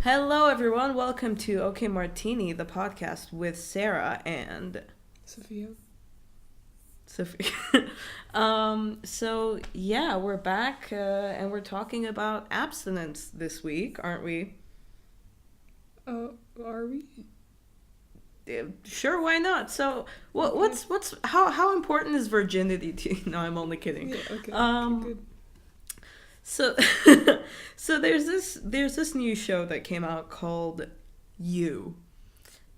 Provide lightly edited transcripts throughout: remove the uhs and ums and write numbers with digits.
Hello, everyone. Welcome to Okay Martini, the podcast with Sarah and Sofia. Sofia. We're back and we're talking about abstinence this week, aren't we? Are we? Sure, why not? So, how important is virginity to you? No, I'm only kidding. Yeah, okay. Good. So, so there's this new show that came out called You,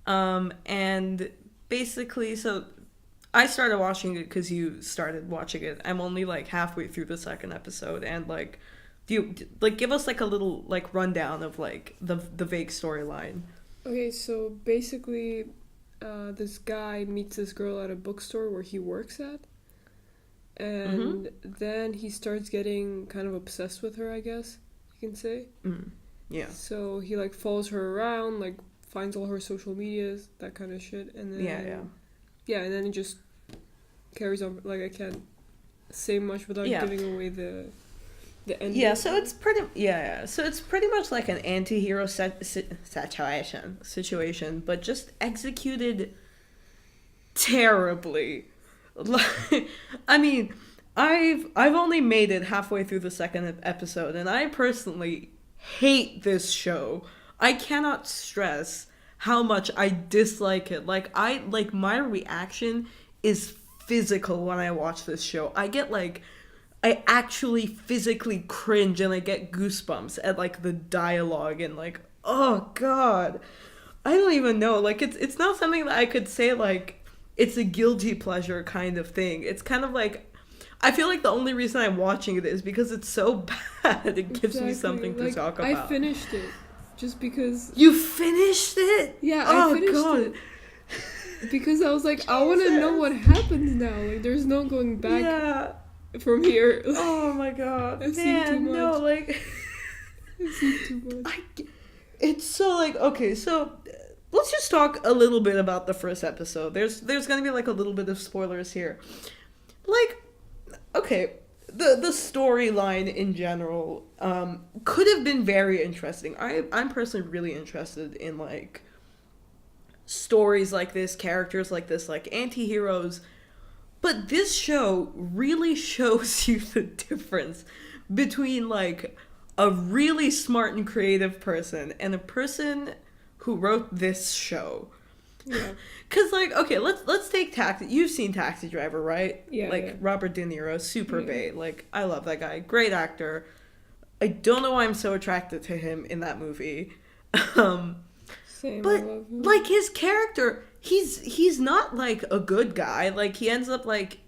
and basically, so I started watching it because you started watching it. I'm only like halfway through the second episode, and like, do you like give us like a little like rundown of like the vague storyline? Okay, so basically, this guy meets this girl at a bookstore where he works at. And then he starts getting kind of obsessed with her, I guess you can say. Yeah. So he like follows her around, like finds all her social medias, that kind of shit, and then and then it just carries on. Like I can't say much without giving away the ending. Yeah, so it's pretty so it's pretty much like an anti-hero situation, but just executed terribly. Like, I mean, I've only made it halfway through the second episode, and I personally hate this show. I cannot stress how much I dislike it. Like my reaction is physical when I watch this show. I actually physically cringe and I get goosebumps at like the dialogue and like, oh god, I don't even know. Like it's not something that I could say like it's a guilty pleasure kind of thing. It's kind of like, I feel like the only reason I'm watching it is because it's so bad. It gives me something to talk about. I finished it just because. You finished it? Yeah, I finished it. Because I was like, Jesus. I want to know what happens now. Like, there's no going back from here. Oh my god. I've seen too much. No, like. I've seen too much. It's so like, okay, so let's just talk a little bit about the first episode. There's going to be like a little bit of spoilers here. Like, okay, the storyline in general could have been very interesting. I'm personally really interested in like stories like this, characters like this, like anti-heroes. But this show really shows you the difference between like a really smart and creative person and a person who wrote this show. Yeah. Cause like, okay, let's take Taxi. You've seen Taxi Driver, right? Yeah. Like yeah. Robert De Niro, super bait. Like I love that guy, great actor. I don't know why I'm so attracted to him in that movie. Same. But I love him. like his character, he's not like a good guy. Like he ends up like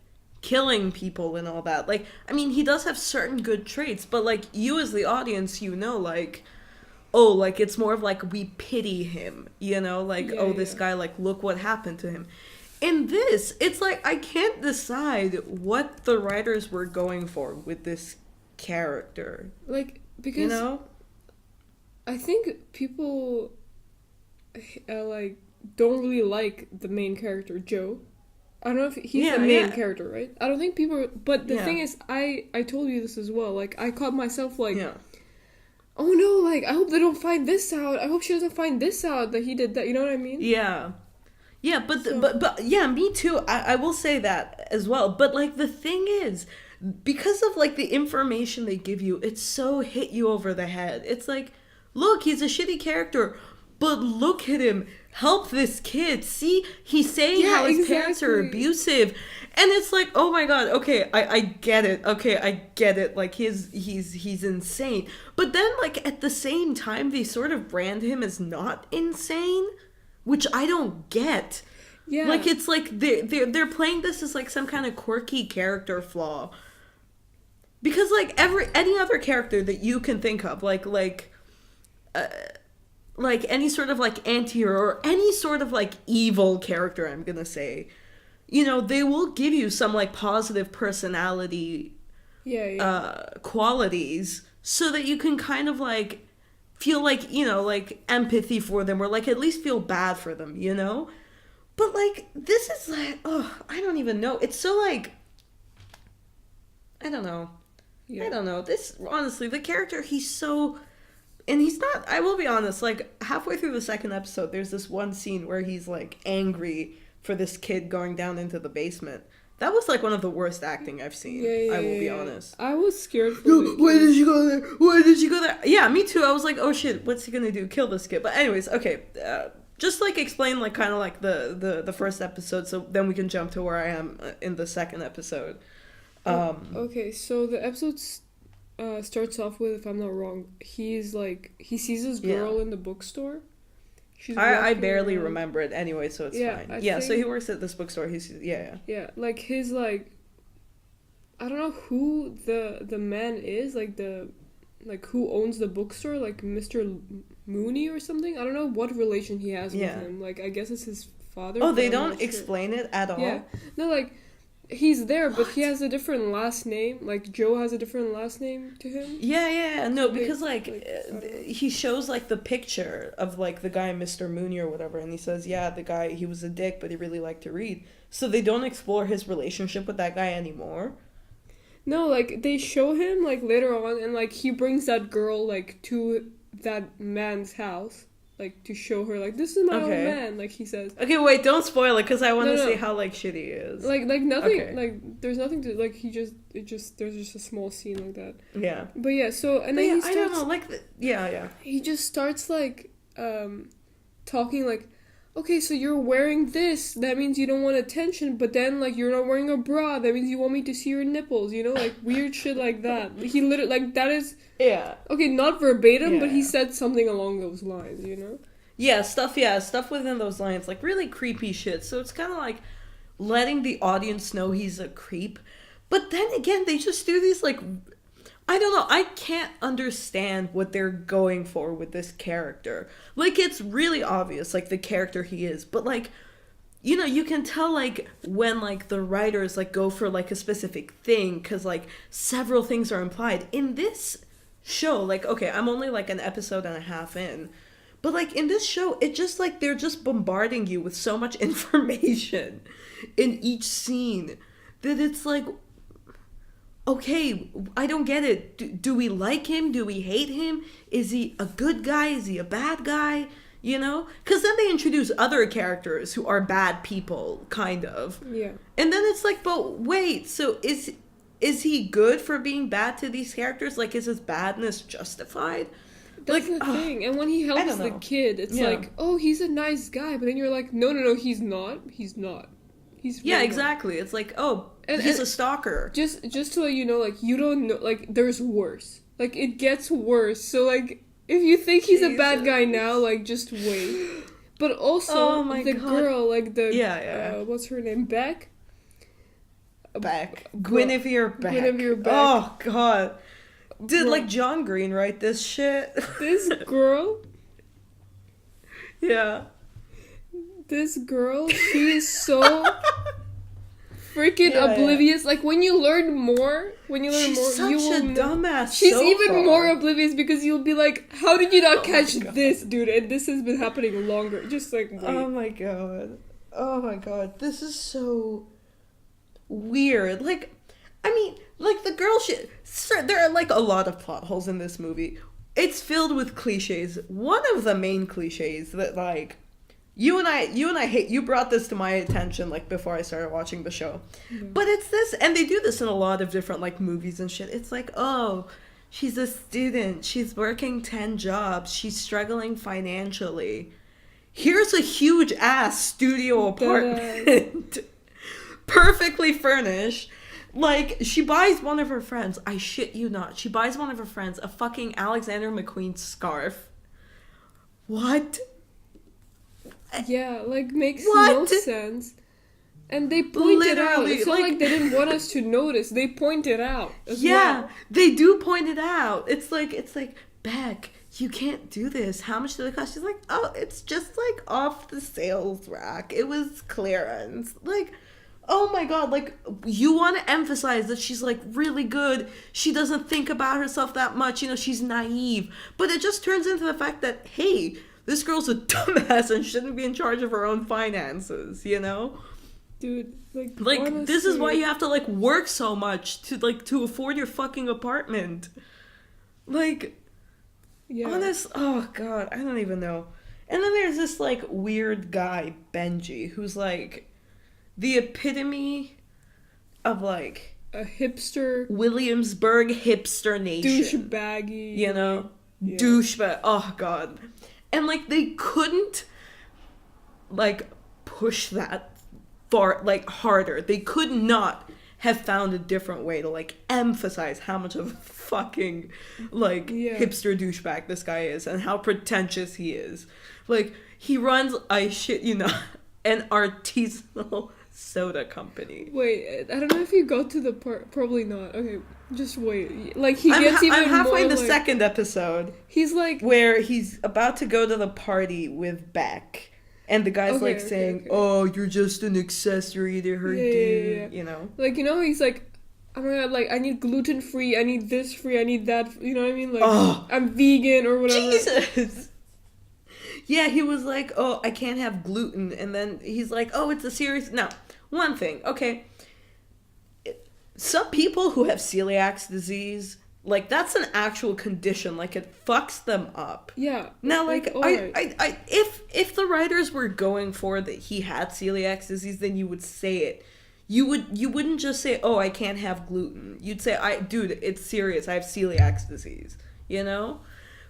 killing people and all that. Like I mean, he does have certain good traits, but like you as the audience, you know, like, oh, like, it's more of, like, we pity him, you know? Like, this guy, like, look what happened to him. In this, it's like, I can't decide what the writers were going for with this character. Like, because, you know? I think people, like, don't really like the main character, Joe. I don't know if he's the main character, right? I don't think people, but the thing is, I told you this as well, like, I caught myself, like, oh no, like, I hope they don't find this out. I hope she doesn't find this out that he did that. You know what I mean? Yeah. Yeah, but yeah, me too. I will say that as well. But, like, the thing is, because of, like, the information they give you, it's so hit you over the head. It's like, look, he's a shitty character, but look at him. Help this kid. See, he's saying how his parents are abusive. And it's like, oh my god, okay, I get it. Okay, I get it. Like, he's insane. But then, like, at the same time, they sort of brand him as not insane, which I don't get. Yeah. Like, it's like they're playing this as, like, some kind of quirky character flaw. Because, like, any other character that you can think of, like like any sort of like anti-hero or any sort of like evil character, I'm gonna say, you know, they will give you some like positive personality qualities so that you can kind of like feel like, you know, like empathy for them or like at least feel bad for them, you know? But like this is like, oh, I don't even know. It's so like, I don't know. Yeah. I don't know. This, honestly, the character, he's so, and he's not, I will be honest, like halfway through the second episode, there's this one scene where he's like angry for this kid going down into the basement. That was like one of the worst acting I've seen. I will be honest. I was scared for why did you go there? Why did you go there? Yeah, me too. I was like, oh shit, what's he gonna do? Kill this kid. But anyways, okay. Just like explain like kind of like the first episode, so then we can jump to where I am in the second episode. Okay, so the episode starts off with, if I'm not wrong, he sees this girl in the bookstore. I barely remember it anyway, so it's fine. So he works at this bookstore. Yeah, like his like, I don't know who the man is, like who owns the bookstore, like Mr. Mooney or something. I don't know what relation he has with him. Like, I guess it's his father. Oh, they don't explain it at all? Yeah. No, like, he's there, but he has a different last name. Like, Joe has a different last name to him. Yeah. No, because, he shows, like, the picture of, like, the guy, Mr. Mooney or whatever, and he says, yeah, the guy, he was a dick, but he really liked to read. So they don't explore his relationship with that guy anymore. No, like, they show him, like, later on, and, like, he brings that girl, like, to that man's house. Like, to show her, like, this is my old man, like he says. Okay, wait, don't spoil it, because I want to see how, like, shitty he is. Like nothing, like, there's nothing to, like, there's just a small scene like that. Yeah. But yeah, so, and then he starts... I don't know, like, He just starts, like, talking, like, okay, so you're wearing this, that means you don't want attention, but then, like, you're not wearing a bra, that means you want me to see your nipples, you know, like, weird shit like that. He literally, like, that is... Yeah. Okay, not verbatim, but he said something along those lines, you know? Yeah, stuff within those lines, like, really creepy shit, so it's kind of like letting the audience know he's a creep, but then again, they just do these, like... I don't know, I can't understand what they're going for with this character. Like, it's really obvious, like, the character he is, but, like, you know, you can tell, like, when, like, the writers, like, go for, like, a specific thing, because, like, several things are implied. In this show, like, okay, I'm only, like, an episode and a half in, but, like, in this show, it just, like, they're just bombarding you with so much information in each scene that it's, like... Okay, I don't get it. Do we like him? Do we hate him? Is he a good guy? Is he a bad guy? You know? Because then they introduce other characters who are bad people, kind of. Yeah. And then it's like, but wait, so is he good for being bad to these characters? Like, is his badness justified? That's the thing. And when he helps the kid, it's like, oh, he's a nice guy. But then you're like, no, he's not. He's not. He's really exactly. Not. It's like, oh, he's a stalker. Just to let you know, like, you don't know, like, there's worse. Like, it gets worse. So, like, if you think he's a bad guy now, like, just wait. But also, girl, like, what's her name? Beck? Guinevere Beck. Guinevere Beck. Oh, God. Did, like, John Green write this shit? This girl? Yeah. This girl, she is so freaking oblivious. Like, when you learn more, she's you will... She's such a dumbass. She's even more oblivious because you'll be like, how did you not catch this, dude? And this has been happening longer. Just like, wait. Oh my god. This is so weird. Like, I mean, like, the girl shit... There are, like, a lot of plot holes in this movie. It's filled with cliches. One of the main cliches that, like... You and I hate, you brought this to my attention, like, before I started watching the show. Mm-hmm. But it's this, and they do this in a lot of different, like, movies and shit. It's like, oh, she's a student. She's working 10 jobs. She's struggling financially. Here's a huge-ass studio apartment. Perfectly furnished. Like, she buys one of her friends, I shit you not, she buys one of her friends a fucking Alexander McQueen scarf. What? Yeah, like, makes no sense. And they point it out. It's not like they didn't want us to notice. They point it out as well. They do point it out. It's like, Beck, you can't do this. How much did it cost? She's like, oh, it's just like off the sales rack. It was clearance. Like, oh my god, like, you want to emphasize that she's, like, really good. She doesn't think about herself that much. You know, she's naive. But it just turns into the fact that, hey, this girl's a dumbass and shouldn't be in charge of her own finances, you know? Dude, like honestly, this is why you have to, like, work so much to afford your fucking apartment. Like, oh god, I don't even know. And then there's this, like, weird guy, Benji, who's, like, the epitome of, like, a hipster, Williamsburg hipster nation. Douchebaggy. You know? Yeah. Douchebag. Oh, God. And, like, they couldn't, like, push that far, like, harder. They could not have found a different way to, like, emphasize how much of a fucking, like, hipster douchebag this guy is and how pretentious he is. Like, he runs, I shit you not, an artisanal soda company. Wait, I don't know if you go to the part. Probably not. Okay, just wait. Like, he gets even more. I'm halfway in the like, second episode. He's like, where he's about to go to the party with Beck, and the guy's saying, "Oh, you're just an accessory to her dude." You know, like, you know, he's like, "Oh my god, like, I need gluten free. I need this free. I need that." You know what I mean? Like, I'm vegan or whatever. Jesus. Yeah, he was like, "Oh, I can't have gluten," and then he's like, "Oh, it's a serious." Now, one thing, okay. Some people who have celiac disease, like, that's an actual condition. Like, it fucks them up. Yeah. Now, like, if the writers were going for that he had celiac disease, then you would say it. You wouldn't just say, "Oh, I can't have gluten." You'd say, "Dude, it's serious. I have celiac disease." You know?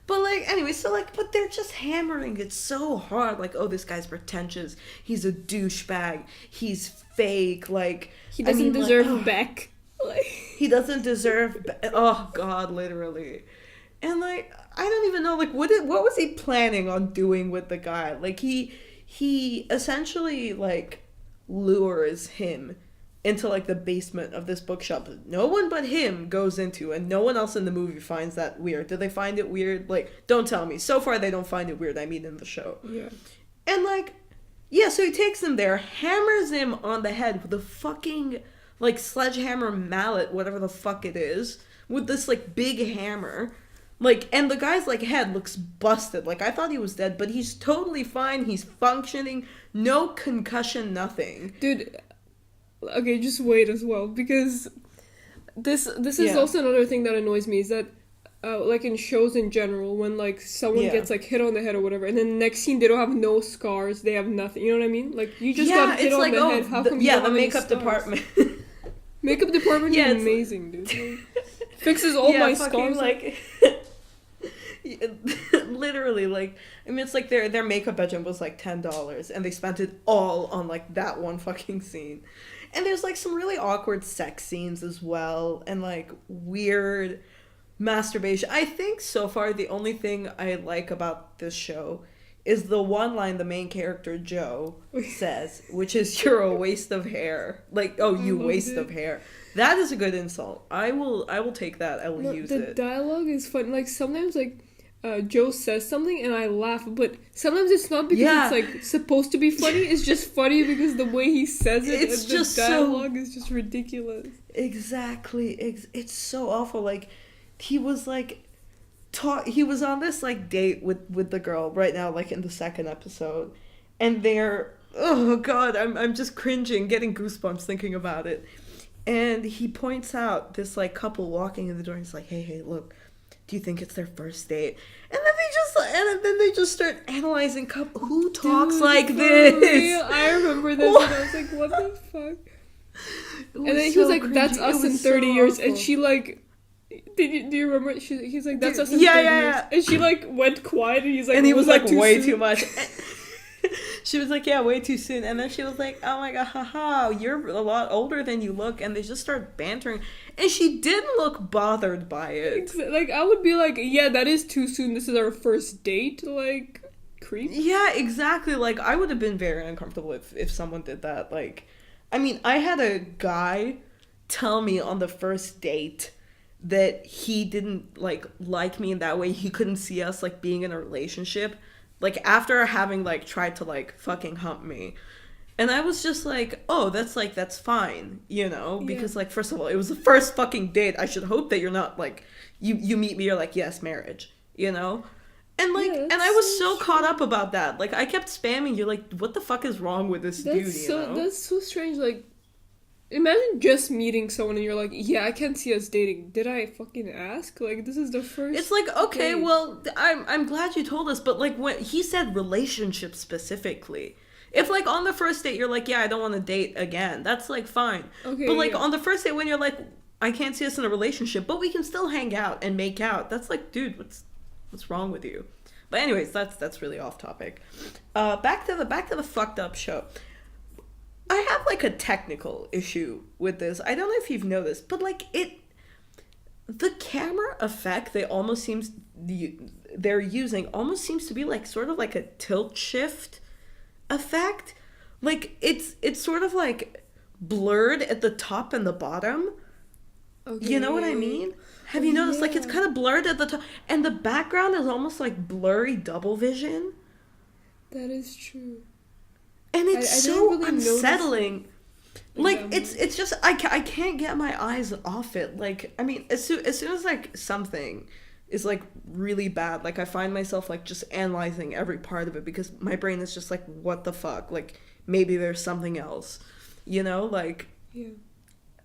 But, like, anyway, so, like, but they're just hammering it so hard. Like, oh, this guy's pretentious. He's a douchebag. He's fake. Like, he doesn't deserve Beck. Like, he doesn't deserve. Oh God, literally. And, like, I don't even know. Like, what was he planning on doing with the guy? Like, he essentially, like, lures him into, like, the basement of this bookshop no one but him goes into, and no one else in the movie finds that weird. Did they find it weird? Like, don't tell me. So far, they don't find it weird. I mean, in the show. Yeah. And, like, yeah, so he takes him there, hammers him on the head with a fucking, like, sledgehammer mallet, whatever the fuck it is, with this, like, big hammer. Like, and the guy's, like, head looks busted. Like, I thought he was dead, but he's totally fine. He's functioning. No concussion, nothing. Dude, okay, just wait as well, because this is also another thing that annoys me, is that, like, in shows in general, when, like, someone gets, like, hit on the head or whatever, and then the next scene they don't have no scars, they have nothing, you know what I mean? Like, you just got hit on the head, how come you don't have any scars? The makeup department. Makeup department is amazing, dude. Like, fixes all my scars. Like, literally, like, I mean, it's like their makeup budget was like $10, and they spent it all on, like, that one fucking scene. And there's, like, some really awkward sex scenes as well, and, like, weird masturbation. I think so far the only thing I like about this show is the one line the main character Joe says, which is, "You're a waste of hair." Like, oh, you waste of hair. That is a good insult. I will take that. I will use it. The dialogue is fun. Like, sometimes, like, Joe says something and I laugh, but sometimes it's not because it's, like, supposed to be funny. It's just funny because the way he says it, it's just the dialogue is just ridiculous. Exactly. It's so awful. Like, he was, like, he was on this, like, date with the girl right now, like, in the second episode, and they're, oh God, I'm just cringing, getting goosebumps thinking about it. And he points out this, like, couple walking in the door, and he's like, hey, look, do you think it's their first date? And then they just start analyzing who talks like this. Real? I remember this, and I was like, what the fuck? And then he was like, that's us in 30 years, and she, like, do you remember? He's like, that's us in 30 years. And she, like, went quiet, and he's like, and he was like, way soon? too much. She was like, yeah, way too soon. And then she was like, oh my God, haha, you're a lot older than you look. And they just start bantering. And she didn't look bothered by it. Like, I would be like, yeah, that is too soon. This is our first date. Like, creep. Yeah, exactly. Like, I would have been very uncomfortable if someone did that. Like, I mean, I had a guy tell me on the first date that he didn't like me in that way. He couldn't see us like being in a relationship, like after having like tried to like fucking hump me. And I was just like, oh, that's fine, you know, because like, first of all, it was the first fucking date. I should hope that you're not like, you meet me, you're like, yes, marriage, you know. And like, and I was so caught up about that. Like, I kept spamming you, like, what the fuck is wrong with this dude, you know? That's so strange. Like, imagine just meeting someone and you're like, yeah, I can't see us dating. Did I fucking ask? Like, this is the first. It's like, okay, date. well, I'm glad you told us, but like, when he said relationship specifically. If like on the first date you're like, yeah, I don't want to date again, that's like fine. Okay, but like on the first date when you're like, I can't see us in a relationship, but we can still hang out and make out. That's like, dude, what's wrong with you? But anyways, that's really off topic. Back to the fucked up show. I have like a technical issue with this. I don't know if you've noticed, but like the camera effect they're using almost seems to be like sort of like a tilt shift effect. Like it's sort of like blurred at the top and the bottom. Okay. You know what I mean? Have you noticed? Like, it's kind of blurred at the top, and the background is almost like blurry double vision. That is true. And it's so really unsettling. Like, it's just, I can't get my eyes off it. Like, I mean, as soon as, like, something is, like, really bad, like, I find myself, like, just analyzing every part of it, because my brain is just like, what the fuck? Like, maybe there's something else. You know? Like... Yeah.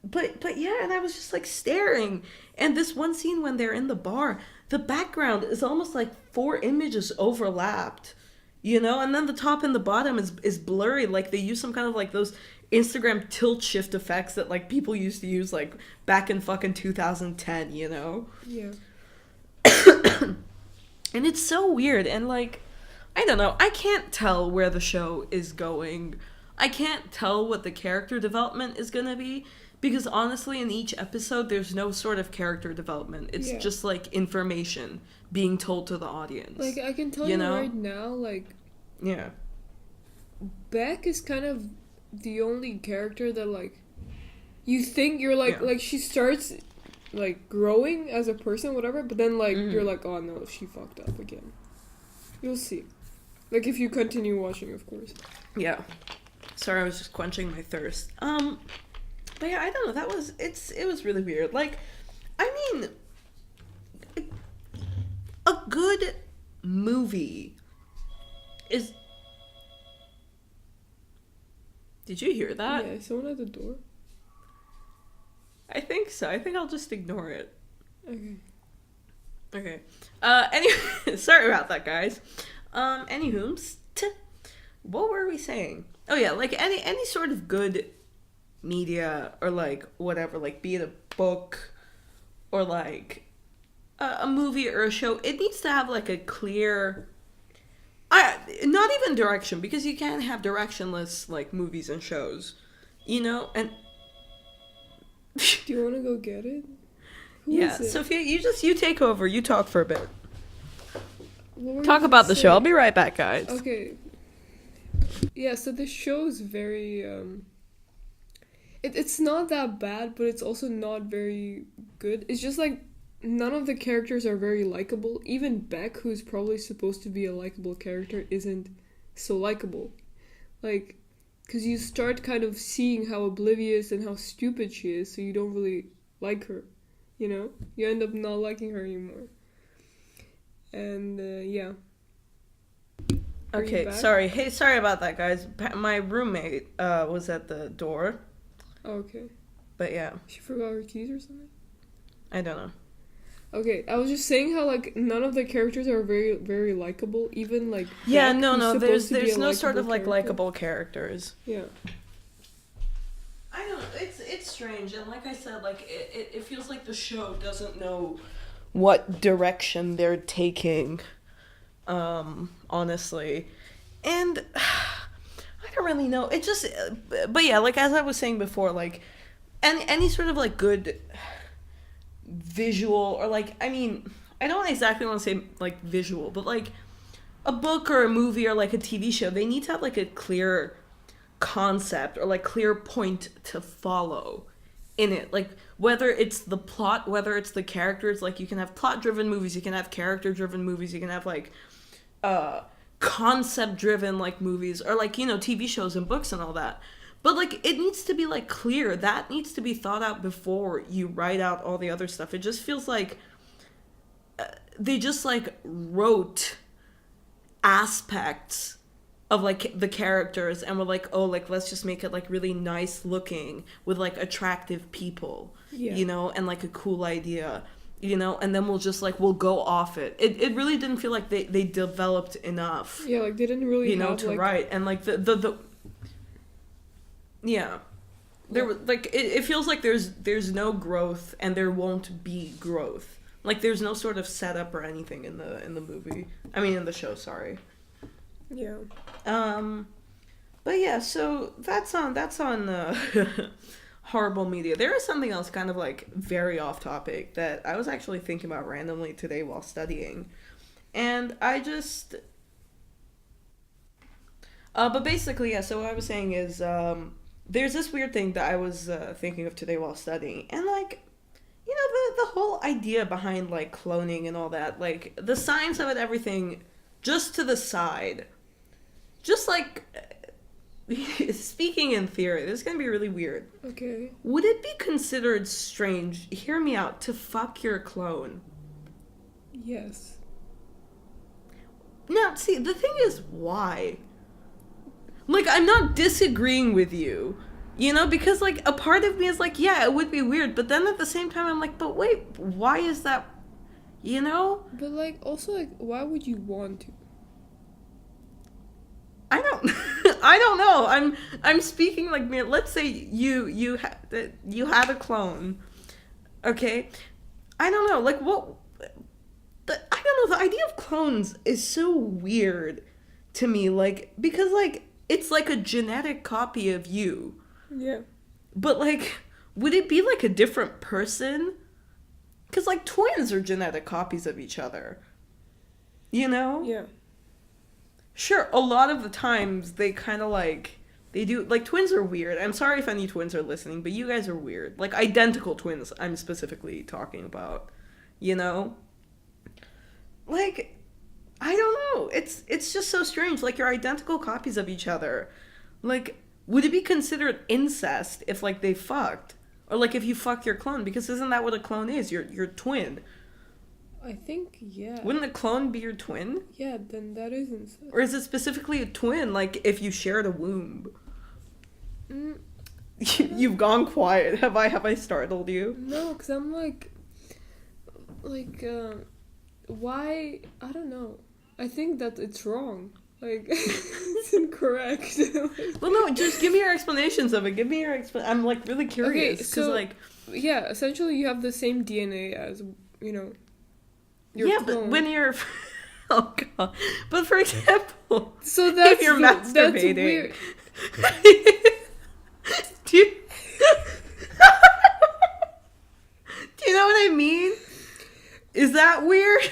But yeah, and I was just like staring. And this one scene when they're in the bar, the background is almost like 4 images overlapped, you know? And then the top and the bottom is blurry. Like they use some kind of like those Instagram tilt shift effects that like people used to use like back in fucking 2010, you know? Yeah. And it's so weird. And like, I don't know, I can't tell where the show is going. I can't tell what the character development is gonna be. Because honestly, in each episode, there's no sort of character development. It's just, like, information being told to the audience. Like, I can tell you right now, like... Yeah. Beck is kind of the only character that, like... You think you're, like... Yeah. Like, she starts, like, growing as a person, whatever. But then, like, you're like, oh, no, she fucked up again. You'll see. Like, if you continue watching, of course. Yeah. Sorry, I was just quenching my thirst. But yeah, I don't know, it was really weird. Like, I mean, a good movie is... Did you hear that? Yeah, someone at the door. I think so. I think I'll just ignore it. Okay. Anyway, sorry about that, guys. Anywho, what were we saying? Oh yeah, like any sort of good media or like whatever, like be it a book or like a movie or a show, it needs to have like a clear, not even direction, because you can't have directionless like movies and shows, you know. And do you want to go get it? Who Sophia, you take over, you talk for a bit, talk about the show. I'll be right back, guys. Okay. Yeah, so the show is very it's not that bad, but it's also not very good. It's just like none of the characters are very likable. Even Beck, who's probably supposed to be a likable character, isn't so likable. Like, because you start kind of seeing how oblivious and how stupid she is, so you don't really like her, you know? You end up not liking her anymore. And, yeah. Okay, sorry. Hey, sorry about that, guys. My roommate was at the door. Oh, okay. But yeah. She forgot her keys or something? I don't know. Okay, I was just saying how, like, none of the characters are very, very likable. Even, like... Yeah, Beck, no, there's no sort of, like, likable characters. Yeah. I don't know, it's strange, and like I said, like, it feels like the show doesn't know what direction they're taking, honestly. And... I don't really know. It just, but yeah, like as I was saying before, like any sort of like good visual or like, I mean, I don't exactly want to say like visual, but like a book or a movie or like a TV show, they need to have like a clear concept or like clear point to follow in it. Like, whether it's the plot, whether it's the characters, like, you can have plot-driven movies, you can have character-driven movies, you can have, like, concept-driven, like, movies, or, like, you know, TV shows and books and all that. But, like, it needs to be, like, clear. That needs to be thought out before you write out all the other stuff. It just feels like they just, like, wrote aspects of, like, the characters and were like, oh, like, let's just make it, like, really nice looking with, like, attractive people, you know, and, like, a cool idea, you know, and then we'll just, like, we'll go off it. It really didn't feel like they developed enough. Yeah, like, they didn't really, you know, to write. And, like, the yeah. There was, like, it feels like there's no growth and there won't be growth. Like, there's no sort of setup or anything in the movie. I mean, in the show, sorry. Yeah. But yeah, so that's on Horrible Media. There is something else kind of, like, very off topic that I was actually thinking about randomly today while studying. And I just... but basically, yeah, so what I was saying is, there's this weird thing that I was thinking of today while studying. And, like, you know, the whole idea behind, like, cloning and all that, like, the science of it, everything, just to the side. Just, like, speaking in theory, this is going to be really weird. Okay. Would it be considered strange, hear me out, to fuck your clone? Yes. Now, see, the thing is, why? Like, I'm not disagreeing with you, you know, because, like, a part of me is like, yeah, it would be weird, but then at the same time, I'm like, but wait, why is that, you know? But, like, also, like, why would you want to? I don't know. I'm speaking like me. Let's say you had a clone, okay? I don't know. Like, what? I don't know. The idea of clones is so weird to me. Like, because, like, it's like a genetic copy of you. Yeah. But, like, would it be like a different person? Because, like, twins are genetic copies of each other. You know? Yeah. Sure, a lot of the times they kind of, like, they do, like, twins are weird. I'm sorry if any twins are listening, but you guys are weird. Like, identical twins, I'm specifically talking about, you know? Like, I don't know. It's just so strange. Like, you're identical copies of each other. Like, would it be considered incest if, like, they fucked? Or, like, if you fuck your clone? Because isn't that what a clone is? Your twin. I think, yeah. Wouldn't a clone be your twin? Yeah, then that is incest. Or is it specifically a twin, like, if you shared a womb? You've gone quiet. Have I startled you? No, because I'm like, why? I don't know. I think that it's wrong. Like, it's incorrect. Well, no, just give me your explanations of it. Give me your I'm, like, really curious. Okay, so, like, yeah, essentially you have the same DNA as, you know, your yeah, clone. But when you're... Oh, God. But, for example, so that's, if you're masturbating... That's weird. Do you... Do you know what I mean? Is that weird?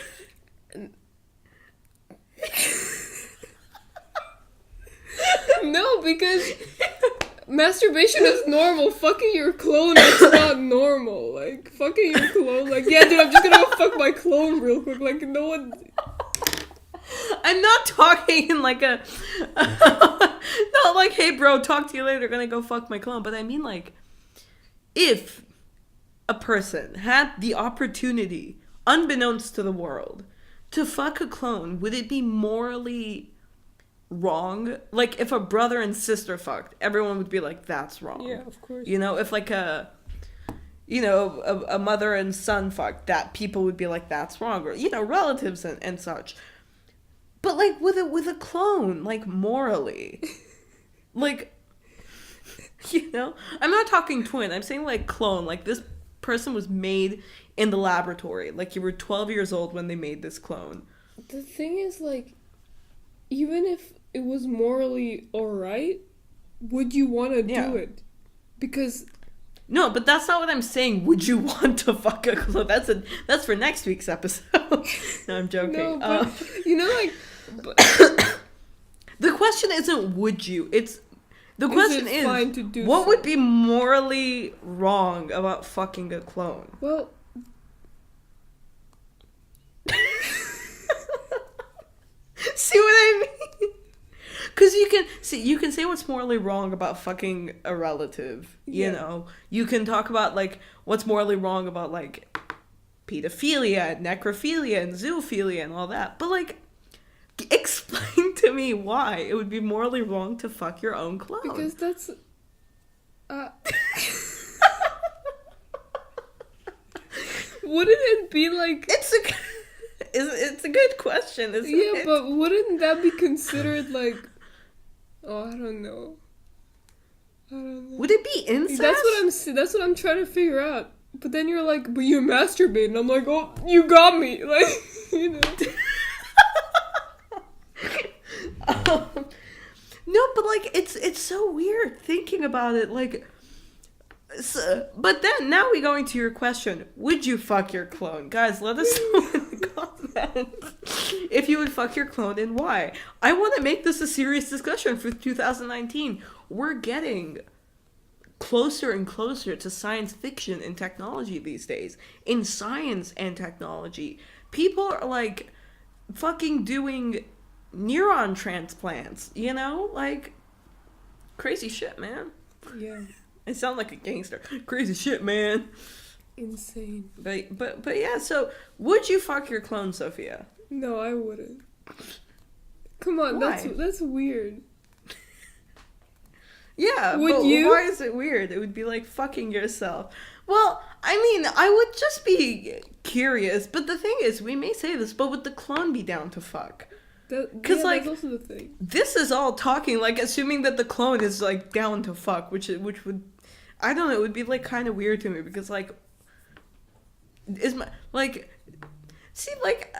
No, because masturbation is normal. Fucking your clone is not normal. Like, fucking your clone, like, yeah, dude, I'm just gonna go fuck my clone real quick. Like, no one... I'm not talking in, like, a... not like, hey, bro, talk to you later, gonna go fuck my clone. But I mean, like, if a person had the opportunity, unbeknownst to the world, to fuck a clone, would it be morally... wrong? Like, if a brother and sister fucked, everyone would be like, that's wrong. Yeah, of course. You know, if, like, a mother and son fucked, that people would be like, that's wrong. Or, you know, relatives and such. But, like, with a clone, like, morally. Like, you know? I'm not talking twin. I'm saying, like, clone. Like, this person was made in the laboratory. Like, you were 12 years old when they made this clone. The thing is, like, even if it was morally alright, would you want to do it? Because... No, but that's not what I'm saying. Would you want to fuck a clone? That's for next week's episode. No, I'm joking. No, but, you know, like... The question isn't would you. It's The question is, fine to do what so? would be morally wrong about fucking a clone? Well, see what I mean? Because you can say what's morally wrong about fucking a relative, you know? You can talk about, like, what's morally wrong about, like, pedophilia and necrophilia and zoophilia and all that. But, like, explain to me why it would be morally wrong to fuck your own clone. because that's... wouldn't it be like... It's a good question, isn't it? Yeah, but wouldn't that be considered like... Oh, I don't know. Would it be incest? That's what I'm trying to figure out. But then you're like, but you masturbate, and I'm like, oh, you got me, like, you know. No, but like it's so weird thinking about it. Like, but then now we go into your question: would you fuck your clone, guys? Let us know in the comments if you would fuck your clone and why. I want to make this a serious discussion for 2019. We're getting closer and closer to science fiction and technology these days. In science and technology, people are like fucking doing neuron transplants, you know? Like, crazy shit, man. Yeah. I sound like a gangster. Crazy shit, man. Insane. But yeah, so would you fuck your clone, Sophia? No, I wouldn't. Come on, Why? that's weird. Yeah, would but you? Why is it weird? It would be like fucking yourself. Well, I mean, I would just be curious, but the thing is, we may say this, but would the clone be down to fuck? Because like, that's also the thing. This is all talking, like, assuming that the clone is, like, down to fuck, which would, I don't know, it would be, like, kind of weird to me, because, like, is my, like, see, like,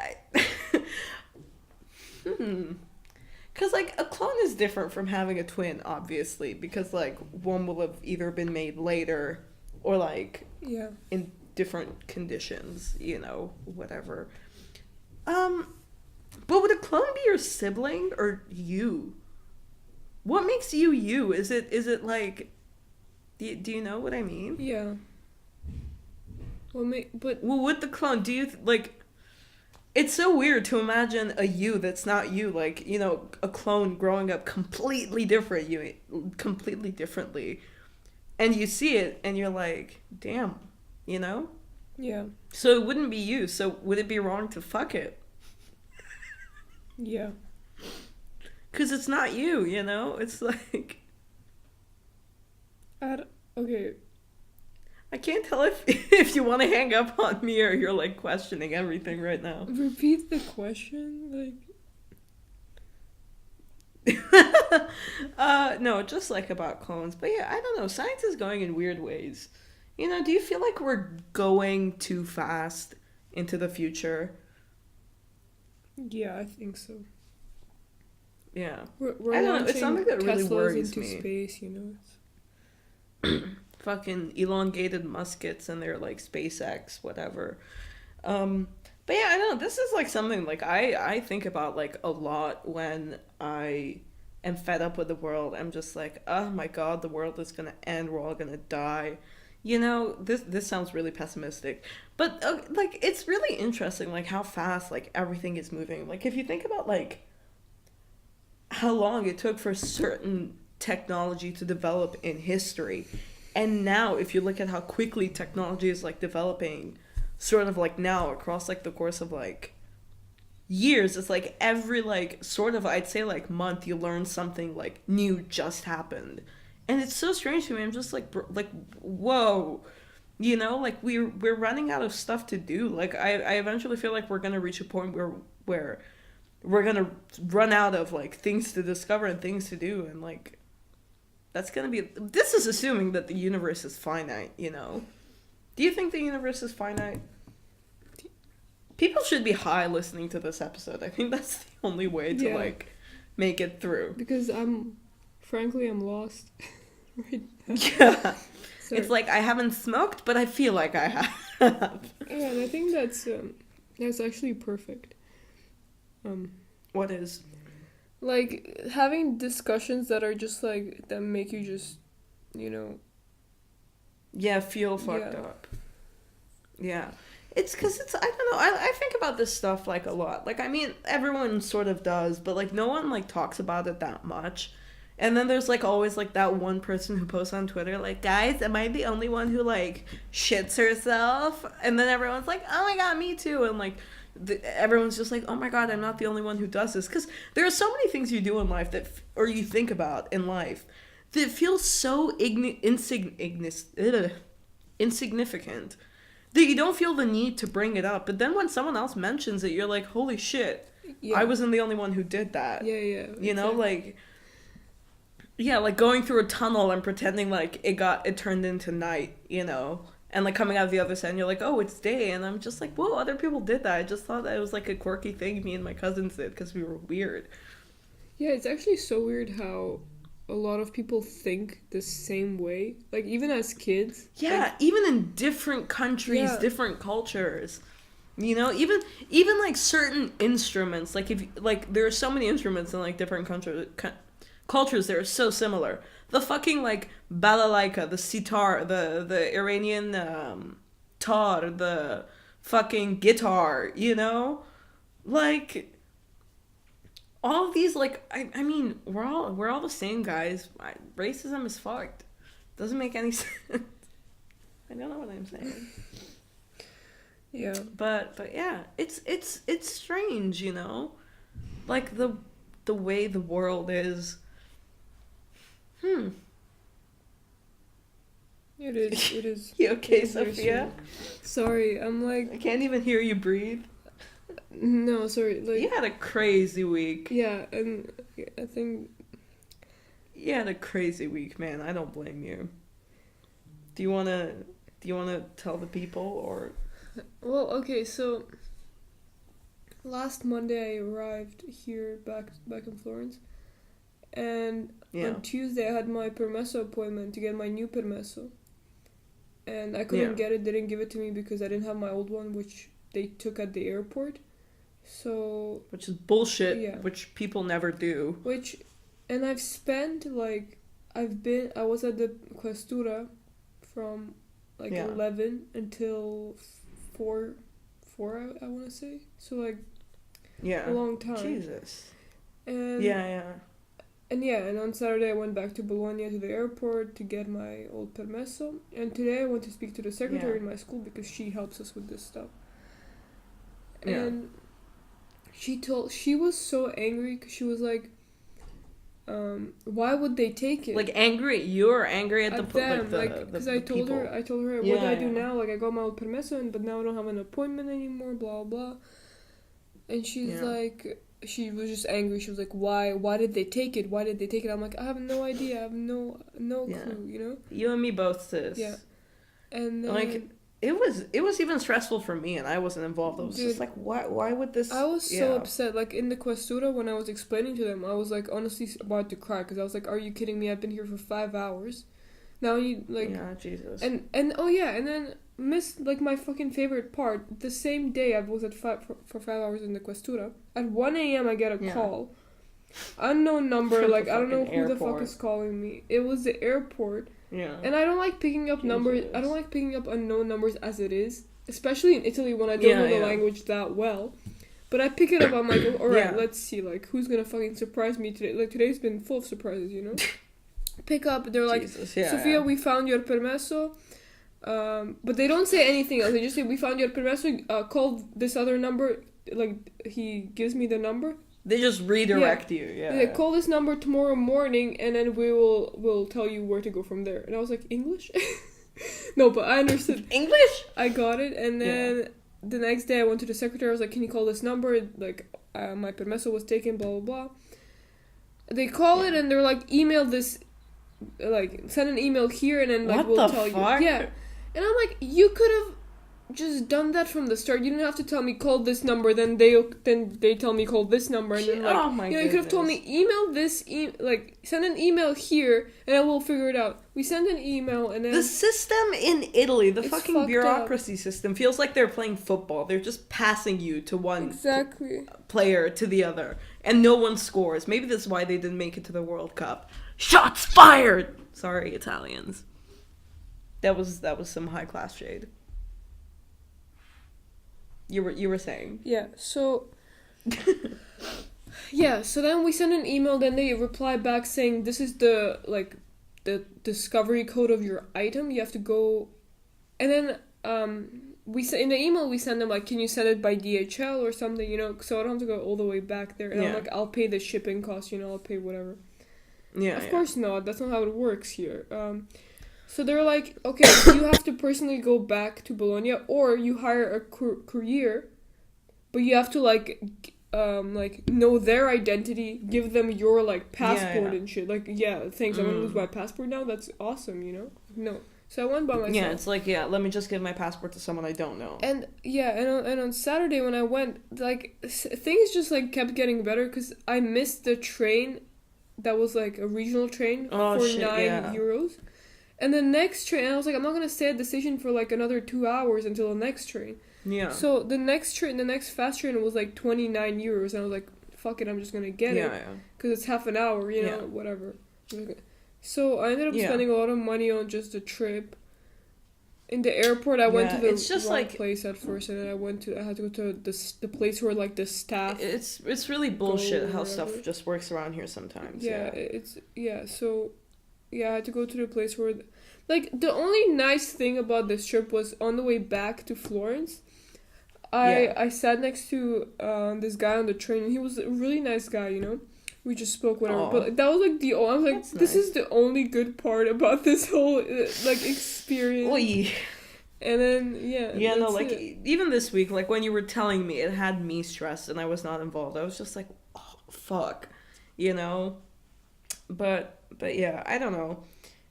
because, like, a clone is different from having a twin, obviously, because, like, one will have either been made later or, like, in different conditions, you know, whatever. But would a clone be your sibling or you? What makes you you? Is it like, do you know what I mean? Yeah. Well, would the clone, do you, like, it's so weird to imagine a you that's not you, like, you know, a clone growing up completely differently, and you see it, and you're like, damn, you know? Yeah. So it wouldn't be you, so would it be wrong to fuck it? Yeah. Because it's not you, you know? It's like... Okay. I can't tell if you want to hang up on me or you're, like, questioning everything right now. Repeat the question, like... no, just, like, about clones. But, yeah, I don't know. Science is going in weird ways. You know, do you feel like we're going too fast into the future? Yeah, I think so. Yeah. We're I don't know. It's something that really worries into me. Space, you know. Fucking elongated muskets and their, like, SpaceX, whatever. But yeah, I don't know. This is, like, something, like, I think about, like, a lot when I am fed up with the world. I'm just like, oh my god, the world is gonna end. We're all gonna die. You know, this sounds really pessimistic, but like, it's really interesting, like, how fast, like, everything is moving. Like, if you think about, like, how long it took for certain technology to develop in history, and now if you look at how quickly technology is, like, developing, sort of, like, now across, like, the course of, like, years, it's like every, like, sort of, I'd say, like, month you learn something, like, new just happened. And it's so strange to me. I'm just like whoa, you know, like, we're running out of stuff to do. Like, I eventually feel like we're gonna reach a point where we're gonna run out of, like, things to discover and things to do, and, like, that's gonna be. This is assuming that the universe is finite, you know. Do you think the universe is finite? People should be high listening to this episode. I think that's the only way to like make it through. Because frankly, I'm lost. Right now. Yeah. So, it's like, I haven't smoked, but I feel like I have. Yeah, and I think that's actually perfect. What is? like, having discussions that are just, like, that make you just, Yeah, feel fucked up. Yeah. It's because I don't know, I think about this stuff, like, a lot. Like, I mean, everyone sort of does, but, like, no one, like, talks about it that much. And then there's, like, always, like, that one person who posts on Twitter, like, guys, am I the only one who, like, shits herself? And then everyone's like, oh my god, me too. And, like, everyone's just like, oh my god, I'm not the only one who does this. Because there are so many things you do in life or you think about in life that feel so insignificant that you don't feel the need to bring it up. But then when someone else mentions it, you're like, holy shit, I wasn't the only one who did that. Yeah. You know, like... Yeah, like going through a tunnel and pretending like it turned into night, you know? And like coming out the other side and you're like, oh, it's day. And I'm just like, whoa, other people did that. I just thought that it was like a quirky thing me and my cousins did because we were weird. Yeah, it's actually so weird how a lot of people think the same way. Like, even as kids. Yeah, like, even in different countries, different cultures. You know, even like certain instruments. Like, there are so many instruments in like different cultures that are so similar. The fucking, like, balalaika, the sitar, the Iranian tar, the fucking guitar, you know? Like, all of these, like, I mean, we're all the same, guys. Racism is fucked. Doesn't make any sense. I don't know what I'm saying. Yeah. But yeah, it's strange, you know? Like, the way the world is. It is. You okay, Sophia? Sorry, I'm like... I can't even hear you breathe. No, sorry. Like, you had a crazy week. Yeah, and I think... You had a crazy week, man. I don't blame you. Do you wanna tell the people, or... Well, okay, so... Last Monday I arrived here back in Florence. And on Tuesday I had my permesso appointment to get my new permesso. And I couldn't get it. They didn't give it to me because I didn't have my old one, which they took at the airport. So... Which is bullshit, which people never do. And I've spent, like... I was at the Questura from, like, 11 until 4, I want to say. So, like... Yeah. A long time. Jesus. And... And on Saturday I went back to Bologna to the airport to get my old permesso. And today I went to speak to the secretary in my school because she helps us with this stuff. And she was so angry because she was like, why would they take it? Like, angry? You're angry at them, because I told her, what do I do now? Like, I got my old permesso, but now I don't have an appointment anymore, blah, blah. And she's like... She was just angry. She was like, why did they take it? Why did they take it? I'm like, I have no idea. I have no clue, you know? You and me both, sis. Yeah. And then... Like, it was even stressful for me, and I wasn't involved. I was just like, why would this... I was so upset. Like, in the Questura, when I was explaining to them, I was, like, honestly about to cry, because I was like, are you kidding me? I've been here for 5 hours. Now you, like... Yeah, Jesus. And then... Missed, like, my fucking favorite part. The same day I was at for 5 hours in the Questura. At 1 a.m. I get a call. Unknown number, like, I don't know who the fuck is calling me. It was the airport. Yeah. And I don't like picking up numbers. I don't like picking up unknown numbers as it is. Especially in Italy when I don't know the language that well. But I pick it up, I'm like, alright, let's see, like, who's gonna fucking surprise me today? Like, today's been full of surprises, you know? Pick up, they're like, Sofia, we found your permesso. But they don't say anything else. They just say, we found your permesso, call this other number. Like, he gives me the number. They just redirect you. They call this number tomorrow morning, and then we'll tell you where to go from there. And I was like, English? No, but I understood. English? I got it, and then the next day I went to the secretary. I was like, can you call this number? Like, my permesso was taken, blah, blah, blah. They call it, and they're like, email this, like, send an email here, and then, like, we'll tell you. Yeah. And I'm like, you could have just done that from the start. You didn't have to tell me call this number, then they tell me call this number, and then oh my you could have told me email this send an email here and I will figure it out. We send an email and then the system in Italy, the fucking bureaucracy system feels like they're playing football. They're just passing you to one player to the other, and no one scores. Maybe that's why they didn't make it to the World Cup. Shots fired. Sorry, Italians. That was some high class shade. You were saying. Yeah, so so then we send an email, then they reply back saying this is the discovery code of your item. You have to go, and then in the email we send them like, can you send it by DHL or something, so I don't have to go all the way back there. And I'm like, I'll pay the shipping cost, I'll pay whatever. Yeah. Of course not. That's not how it works here. So they're like, okay, you have to personally go back to Bologna, or you hire a courier, but you have to know their identity, give them your passport and shit. Thanks. I'm gonna lose my passport now. That's awesome, No. So I went by myself. Yeah, it's let me just give my passport to someone I don't know. And on Saturday when I went, things just kept getting better because I missed the train that was a regional train for 9 euros. And the next train, I was like, I'm not going to stay at the station for another 2 hours until the next train. Yeah. So the next fast train was 29 euros. And I was like, fuck it, I'm just going to get it. Because it's half an hour, whatever. So I ended up spending a lot of money on just the trip. In the airport, I went to the wrong place at first. And then I had to go to the place where the staff. It's really bullshit how stuff just works around here sometimes. So... Yeah, I had to go to the place where... the only nice thing about this trip was on the way back to Florence, I sat next to this guy on the train, and he was a really nice guy, We just spoke, whatever. Aww. But that was, the... I was like, this is the only good part about this whole, experience. Oy. And then, Yeah, no, even this week, when you were telling me, it had me stressed, and I was not involved. I was just like, oh, fuck, But yeah, I don't know.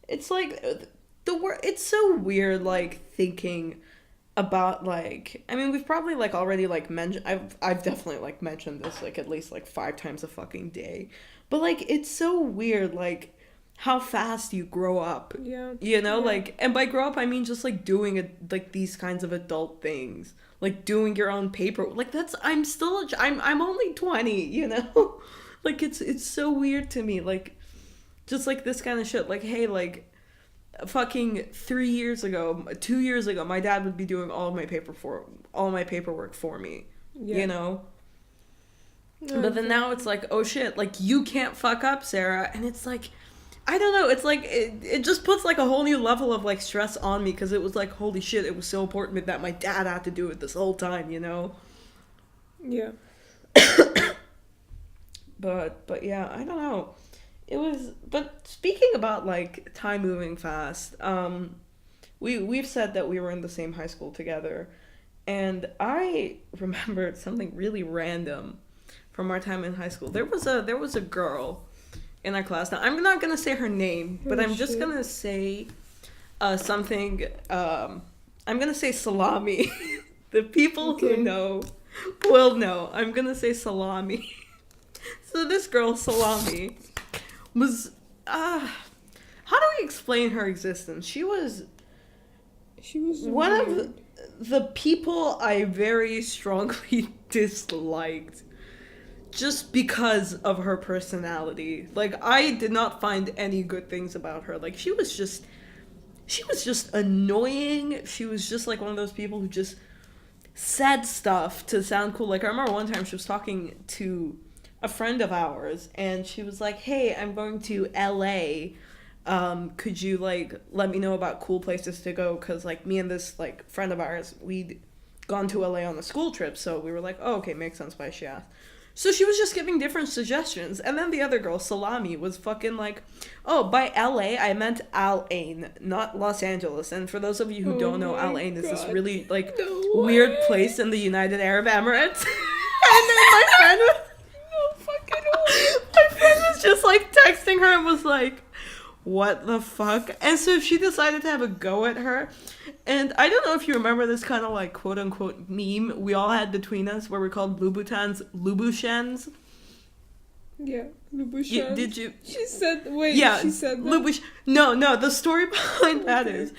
It's it's so weird thinking about we've probably already mentioned, I've definitely mentioned this at least 5 times a fucking day. But it's so weird how fast you grow up. Yeah. And by grow up I mean just doing these kinds of adult things. Doing your own paper. I'm only 20, it's so weird to me. Just this kind of shit. Hey, fucking 2 years ago, my dad would be doing all my paperwork for me. Yeah. No, but then now it's oh shit, you can't fuck up, Sarah. And it's I don't know, it's it just puts a whole new level of stress on me, because it was holy shit, it was so important that my dad had to do it this whole time, Yeah. But yeah, I don't know. But speaking about time moving fast, we've said that we were in the same high school together, and I remembered something really random from our time in high school. There was a girl in our class. Now I'm not gonna say her name, but I'm just gonna say something. I'm gonna say Salami. The people who know will know. I'm gonna say Salami. So this girl Salami was how do we explain her existence? She was one of the people I very strongly disliked just because of her personality. I did not find any good things about her. She was just annoying. She was just one of those people who just said stuff to sound cool. I remember one time she was talking to a friend of ours, and she was like, hey, I'm going to LA, could you let me know about cool places to go, because me and this friend of ours, we'd gone to LA on a school trip, so we were oh, okay, makes sense why she asked. So she was just giving different suggestions, and then the other girl, Salami, was fucking oh, by LA I meant Al Ain, not Los Angeles. And for those of you who don't know, Al Ain is this really weird place in the United Arab Emirates. And then my friend was just texting her and was what the fuck? And so she decided to have a go at her. And I don't know if you remember this kind of like quote unquote meme we all had between us where we called Louboutins Louboutins. Yeah, Louboutins. Did you? She said, wait, yeah, she said that? No, the story behind that is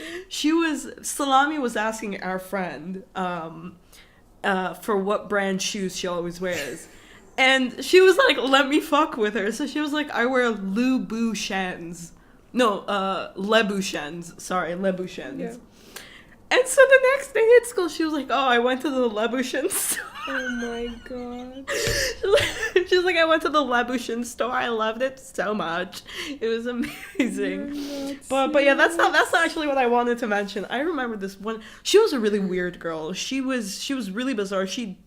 Salami was asking our friend for what brand shoes she always wears. And she was like, let me fuck with her. So she was like, I wear Louboutins. No, Lebouchens. Sorry, Lebouchens. Yeah. And so the next day at school, she was like, oh, I went to the Lebouchens store. Oh my god. She's like, I went to the Lebouchens store. I loved it so much. It was amazing. But yeah, that's not actually what I wanted to mention. I remember this one. She was a really weird girl. She was really bizarre. She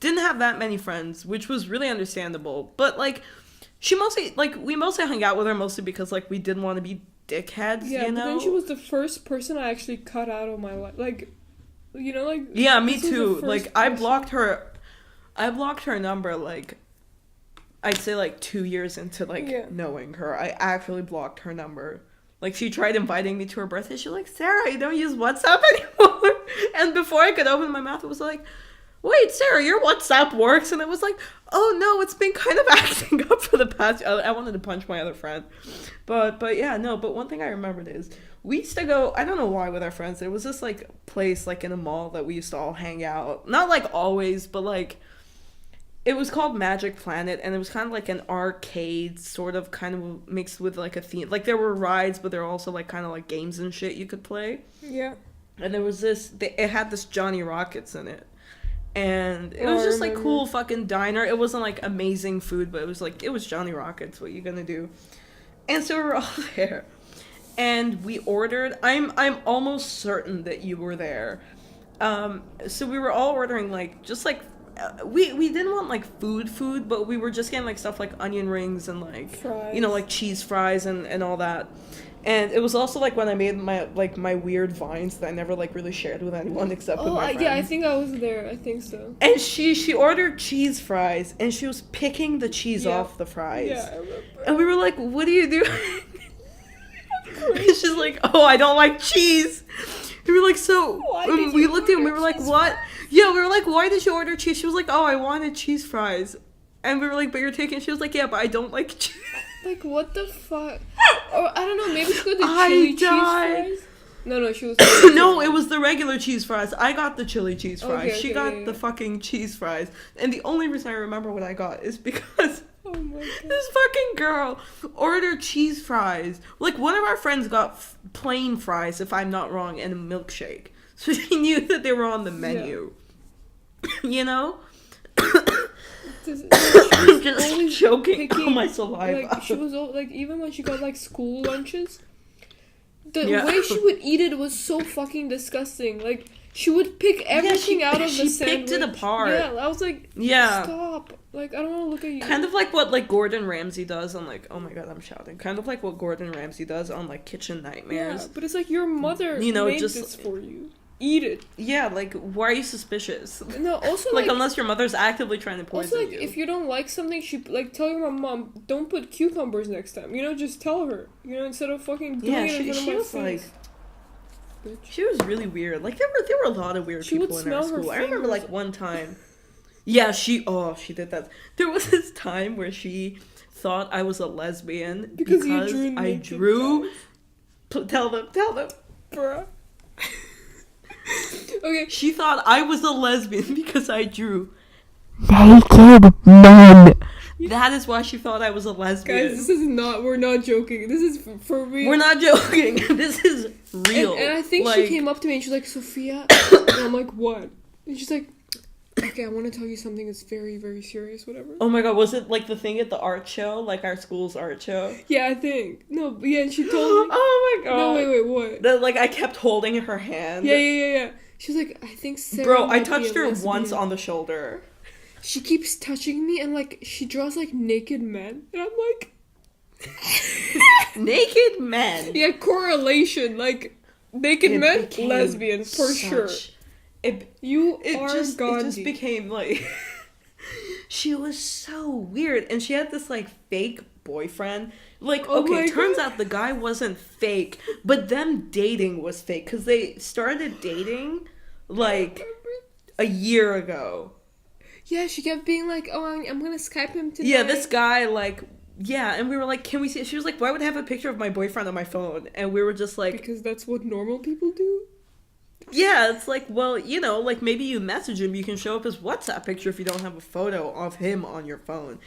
didn't have that many friends, which was really understandable. But like, we mostly hung out with her mostly because like we didn't want to be dickheads, yeah, you know? But then she was the first person I actually cut out of my life. Like, you know, like... Yeah, me too. Like, I blocked her number, like, I'd say, like, 2 years into, like, knowing her. I actually blocked her number. Like, she tried inviting me to her birthday. She was like, Sarah, you don't use WhatsApp anymore. And before I could open my mouth, it was like, wait, Sarah, your WhatsApp works? And it was like, oh no, it's been kind of acting up for the past... I wanted to punch my other friend. But yeah, no, but one thing I remembered is we used to go, I don't know why with our friends, there was this like place like in a mall that we used to all hang out. Not like always, but like it was called Magic Planet, and it was kind of like an arcade sort of kind of mixed with like a theme. Like there were rides, but there were also like kind of like games and shit you could play. Yeah. And there was it had this Johnny Rockets in it. And it was just like cool fucking diner. It wasn't like amazing food, but it was Johnny Rockets. What you gonna do? And so we were all there, and we ordered. I'm almost certain that you were there. So we were all ordering like just like we didn't want like food, but we were just getting like stuff like onion rings and like fries. You know, like cheese fries and all that. And it was also like when I made my weird vines that I never like really shared with anyone except with my friends. Yeah, I think I was there. I think so. And she ordered cheese fries, and she was picking the cheese off the fries. Yeah, I remember. And we were like, what are you doing? And she's like, oh, I don't like cheese. And we were like, so we looked at him, we were like, what? Yeah, we were like, why did you order cheese? She was like, oh, I wanted cheese fries. And we were like, but you're taking... She was like, yeah, but I don't like cheese. Like, what the fuck? Or, I don't know, maybe she got the chili cheese fries? No, she was... No, it was the regular cheese fries. I got the chili cheese fries. Okay, she got the fucking cheese fries. And the only reason I remember what I got is because... Oh my god. This fucking girl ordered cheese fries. Like, one of our friends got plain fries, if I'm not wrong, and a milkshake. So she knew that they were on the menu. Yeah. You know? I'm just choking on my saliva. Like, she was like, even when she got like school lunches, the way she would eat it was so fucking disgusting. Like, she would pick everything out of the sandwich. She picked it apart. Yeah, I was like, stop. Like, I don't want to look at you. Kind of like what like Gordon Ramsay does on like, oh my god, I'm shouting. Kind of like what Gordon Ramsay does on like Kitchen Nightmares. Yeah, but it's like your mother made this for you. Eat it. Yeah, like, why are you suspicious? No, also, like unless your mother's actively trying to poison you. Also, like, if you don't like something, tell your mom, don't put cucumbers next time. You know, just tell her. You know, instead of fucking doing it in front of my face. Like, she was really weird. Like, there were a lot of weird people in our school. I remember, like, one time. Yeah, she did that. There was this time where she thought I was a lesbian because I drew. Tell them. Bruh. Okay. She thought I was a lesbian because I drew naked men. That is why she thought I was a lesbian. Guys, we're not joking. This is for real. We're not joking. This is real. And I think she came up to me and she's like, Sophia. And I'm like, what? And she's like, okay, I want to tell you something that's very, very serious, whatever. Oh my god, was it like the thing at the art show? Like our school's art show? Yeah, I think. No, but yeah, and she told me. Oh my god. No, wait, what? That, like, I kept holding her hand. Yeah. She was like, I think Sarah. Bro, I touched her once on the shoulder. She keeps touching me and, like, she draws, like, naked men. And I'm like... Naked men? Yeah, correlation. Like, naked men, lesbian, for sure. It just became, like... She was so weird. And she had this, like, fake boyfriend. Like, Oh okay, my turns God. out the guy wasn't fake, but them dating was fake because they started dating like a year ago. Yeah, she kept being like, "Oh, I'm gonna Skype him tonight." Yeah, this guy, like, yeah, and we were like, can we see it? She was like, why would I have a picture of my boyfriend on my phone? And we were just like, because that's what normal people do. yeah, it's like, well, you know, like, maybe you message him, you can show up his WhatsApp picture if you don't have a photo of him on your phone.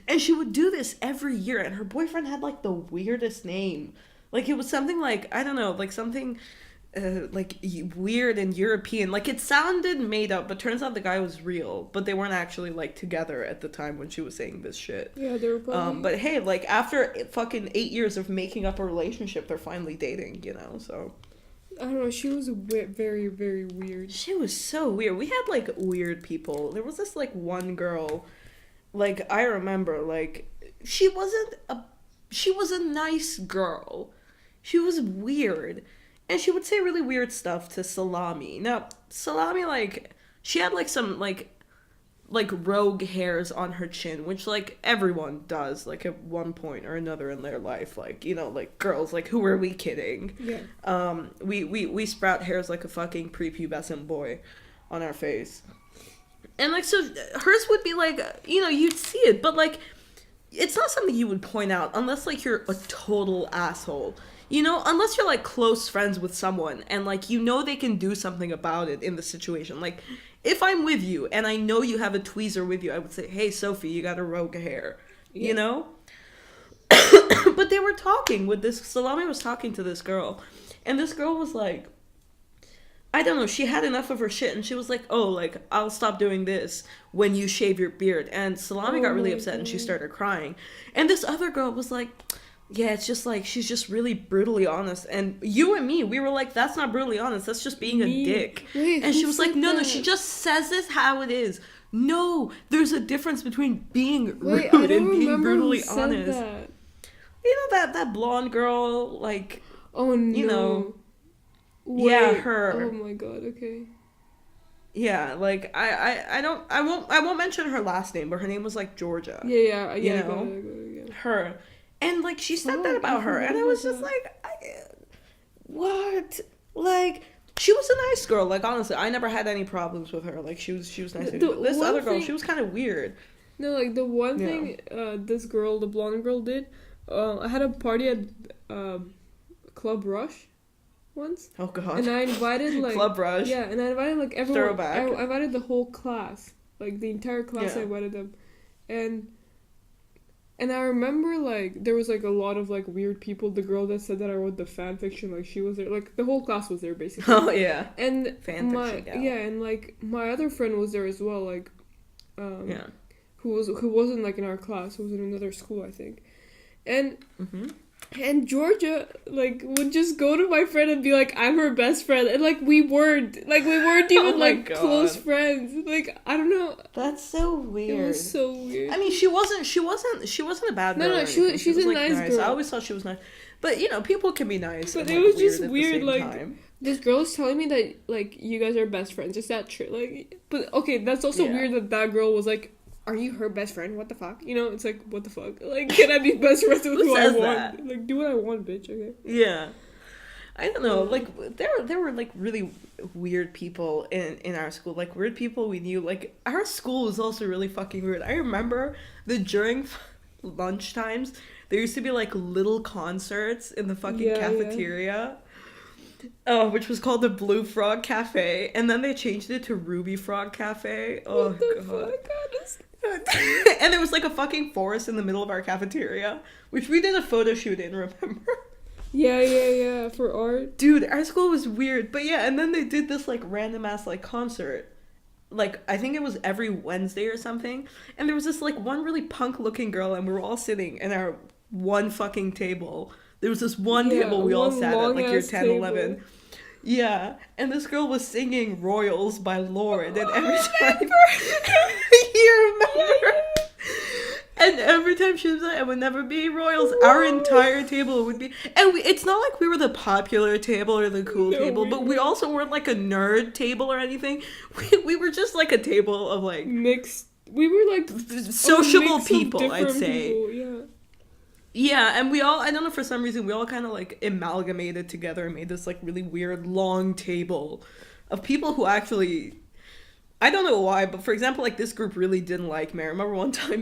And she would do this every year, and her boyfriend had, like, the weirdest name. Like, it was something like, I don't know, like, something, like, weird and European. Like, it sounded made up, but turns out the guy was real. But they weren't actually, like, together at the time when she was saying this shit. Yeah, they were probably... But hey, like, after fucking 8 years of making up a relationship, they're finally dating, you know, so... I don't know, she was very, very weird. She was so weird. We had, like, weird people. There was this, like, one girl, like, I remember, like, she was a nice girl. She was weird. And she would say really weird stuff to Salami. Now, Salami, like, she had, like, some, like, rogue hairs on her chin, which, like, everyone does, like, at one point or another in their life. Like, you know, like, girls, like, who are we kidding? Yeah. We sprout hairs like a fucking prepubescent boy on our face. And, like, so hers would be, like, you know, you'd see it, but, like, it's not something you would point out unless, like, you're a total asshole. You know, unless you're, like, close friends with someone and, like, you know they can do something about it in the situation. Like, if I'm with you and I know you have a tweezer with you, I would say, hey, Sophie, you got a rogue hair. Yeah. You know? But they were talking with this, Salami was talking to this girl. And this girl was like, I don't know, she had enough of her shit. And she was like, oh, like, I'll stop doing this when you shave your beard. And Salami got really upset and she started crying. And this other girl was like... yeah, it's just like, she's just really brutally honest. And you and me, we were like, that's not brutally honest. That's just being a dick. Wait, and she was like, no, that? she just says this how it is. No, there's a difference between being rude and being brutally honest. That. You know that blonde girl, like, oh no. You know. Wait. Yeah, her. Oh my god, okay. Yeah, like, I won't mention her last name, but her name was, like, Georgia. Yeah, you know? I got it. Her. And, like, she said that about her, and I was just like, what? Like, she was a nice girl. Like, honestly, I never had any problems with her. Like, she was nice. But this other girl, she was kind of weird. No, like, the one thing this girl, the blonde girl, did, I had a party at Club Rush once. Oh, God. And I invited, like... Club Rush. Yeah, and I invited, like, everyone. Throwback. I invited the whole class. Like, the entire class, I invited them. And I remember, like, there was, like, a lot of, like, weird people. The girl that said that I wrote the fan fiction, like, she was there. Like, the whole class was there, basically. Oh, yeah. And fan fiction gal. Yeah, and, like, my other friend was there as well, like, who wasn't, like, in our class, who was in another school, I think. And... Mm-hmm. And Georgia, like, would just go to my friend and be like, I'm her best friend. And, like, we weren't even, like, close friends. Like, I don't know. That's so weird. It was so weird. I mean, she wasn't a bad girl. No, she's a like, nice girl. I always thought she was nice. But, you know, people can be nice. But and, it like, was just weird, like, time. This girl is telling me that, like, you guys are best friends. Is that true? Like, but, okay, that's also weird that girl was like, are you her best friend? What the fuck? You know, it's like, what the fuck? Like, can I be best friends with who I want? That? Like, do what I want, bitch, okay? Yeah. I don't know, like, there were, like, really weird people in our school. Like, weird people we knew. Like, our school was also really fucking weird. I remember that during lunch times, there used to be, like, little concerts in the fucking cafeteria. Oh, which was called the Blue Frog Cafe. And then they changed it to Ruby Frog Cafe. Oh, what the God. Fuck? And there was like a fucking forest in the middle of our cafeteria, which we did a photo shoot in, remember? Yeah, for art. Dude, our school was weird. But yeah, and then they did this like random ass like concert. Like, I think it was every Wednesday or something. And there was this like one really punk looking girl, and we were all sitting in our one fucking table. There was this one table we all sat at, like year 10, 11. Yeah, and this girl was singing Royals by Lorde, and every time... You remember? And every time she was like, it would never be Royals, our entire table would be... And it's not like we were the popular table or the cool table, but we also weren't like a nerd table or anything. We were just like a table of like... Mixed... We were like... Sociable people, I'd say. People, yeah. Yeah, and we all, I don't know, for some reason, we all kind of like amalgamated together and made this like really weird long table of people who actually, I don't know why, but for example, like this group really didn't like me. I remember one time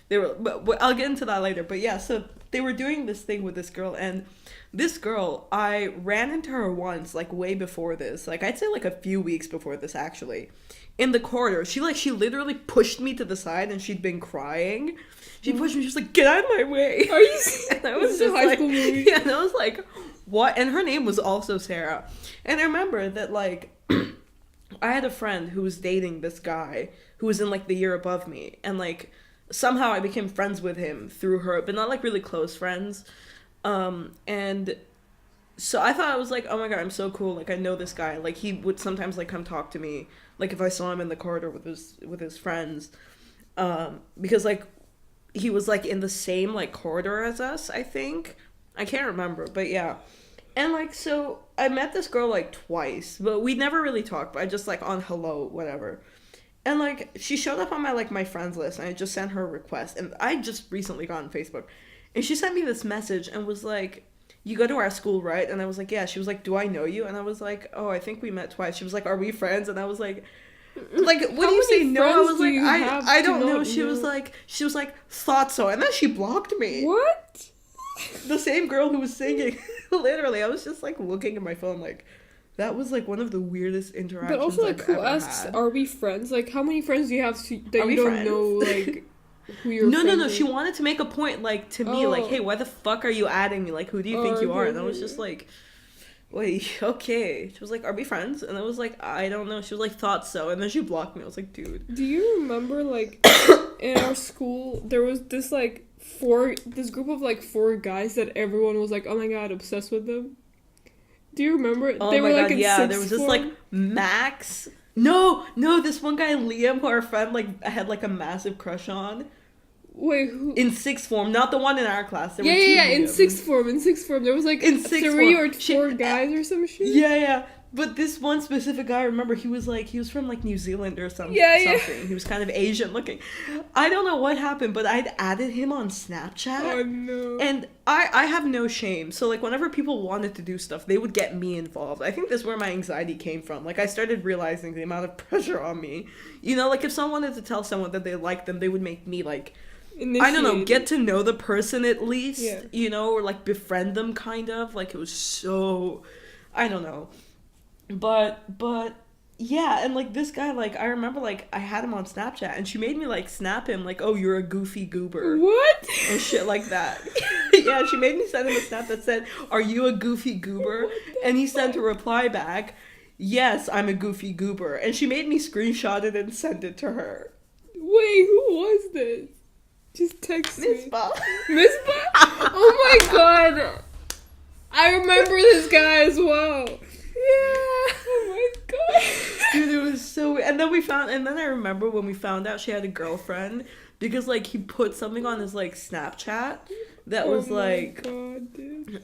but I'll get into that later. But yeah, so they were doing this thing with this girl, and this girl, I ran into her once, like way before this, like I'd say like a few weeks before this actually, in the corridor. She literally pushed me to the side, and she'd been crying. She pushed me. She was like, "Get out of my way!" Are you? And I was just like, yeah, and I was like, "What?" And her name was also Sarah. And I remember that like, I had a friend who was dating this guy who was in like the year above me, and like somehow I became friends with him through her, but not like really close friends. And so I thought, I was like, oh my god, I'm so cool. Like I know this guy. Like he would sometimes like come talk to me, like if I saw him in the corridor with his friends, because like. He was, like, in the same, like, corridor as us, I think. I can't remember, but yeah. And, like, so I met this girl, like, twice, but we never really talked, but I just, like, on hello, whatever. And, like, she showed up on my friends list, and I just sent her a request, and I just recently got on Facebook. And she sent me this message and was like, you go to our school, right? And I was like, yeah. She was like, do I know you? And I was like, oh, I think we met twice. She was like, are we friends? And I was like... Like, when you say no, I was like, I don't know. She was like, thought so. And then she blocked me. What? The same girl who was singing. Literally, I was just, like, looking at my phone, like, that was, like, one of the weirdest interactions But also, like, I've who ever asks, had. are we friends? Like, how many friends do you have that you don't friends? know, like, who you're No. friends with? She wanted to make a point, like, to me, like, hey, why the fuck are you adding me? Like, who do you think you are? And I was just like... Wait, okay. She was like, are we friends? And I was like, I don't know. She was like, thought so. And then she blocked me. I was like, dude. Do you remember, like, in our school, there was this, like, this group of, like, 4 guys that everyone was like, oh my god, obsessed with them? Do you remember? Oh they my were, god, like, in yeah. There was this, like, Max. No, this one guy, Liam, who our friend, like, had, like, a massive crush on. Wait, who? In sixth form, not the one in our class. There were two in Liams. sixth form, there was like in sixth 3 form. or 4 guys or some shit. Yeah. But this one specific guy, I remember, he was from like New Zealand or something. Yeah. He was kind of Asian looking. I don't know what happened, but I'd added him on Snapchat. Oh no. And I have no shame. So like whenever people wanted to do stuff, they would get me involved. I think that's where my anxiety came from. Like I started realizing the amount of pressure on me. You know, like if someone wanted to tell someone that they liked them, they would make me like... I don't know, get to know the person at least, you know, or like befriend them kind of. Like it was so, I don't know. But yeah, and like this guy, like I remember like I had him on Snapchat and she made me like snap him like, oh, you're a goofy goober. What? And shit like that. Yeah, she made me send him a snap that said, are you a goofy goober? And he sent a reply back, yes, I'm a goofy goober. And she made me screenshot it and send it to her. Wait, who was this? Just text me. Mispa. Oh my god. I remember this guy as well. Yeah. Oh my god. Dude, it was so weird. And then I remember when we found out she had a girlfriend because like he put something on his like Snapchat that was like god, dude.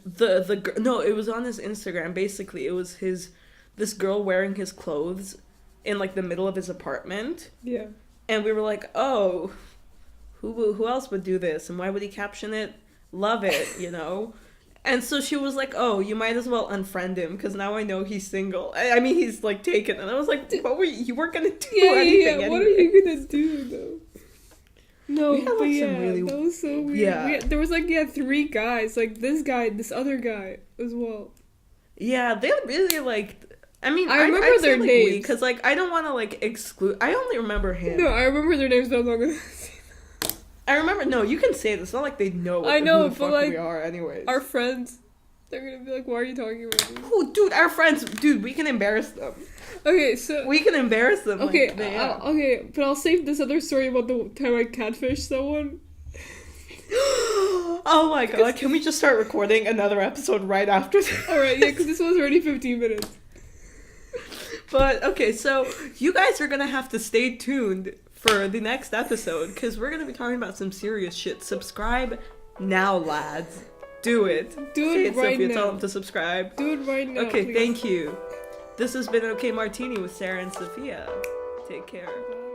No, it was on his Instagram. Basically, it was this girl wearing his clothes in like the middle of his apartment. Yeah. And we were like, "Oh, who else would do this? And why would he caption it? Love it, you know?" And so she was like, "Oh, you might as well unfriend him because now I know he's single. I mean, he's like taken." And I was like, "What were you weren't gonna do anything? Anyway. What are you gonna do though?" No, we had, like, but yeah, really... that was so weird. Yeah. There was like 3 guys, like this guy, this other guy as well. Yeah, they really like. I mean, I remember their names because like I don't want to like exclude. I only remember him. No, I remember their names, but I'm not gonna say that. I remember. No, you can say this. It's not like they know. I know, who the but fuck like we are, anyways. Our friends, they're gonna be like, "Why are you talking about me?" Oh, dude, our friends, dude, we can embarrass them. Okay, so we can embarrass them. Okay, like, yeah. Okay, but I'll save this other story about the time I catfished someone. Oh my god! Can we just start recording another episode right after this? All right, yeah, because this was already 15 minutes. But okay, so you guys are gonna have to stay tuned for the next episode because we're gonna be talking about some serious shit. Subscribe now, lads. Do it. Do it right Sophia, now. tell them to subscribe. Do it right now. Okay, please. thank you. This has been Okay Martini with Sarah and Sophia. Take care. Bye.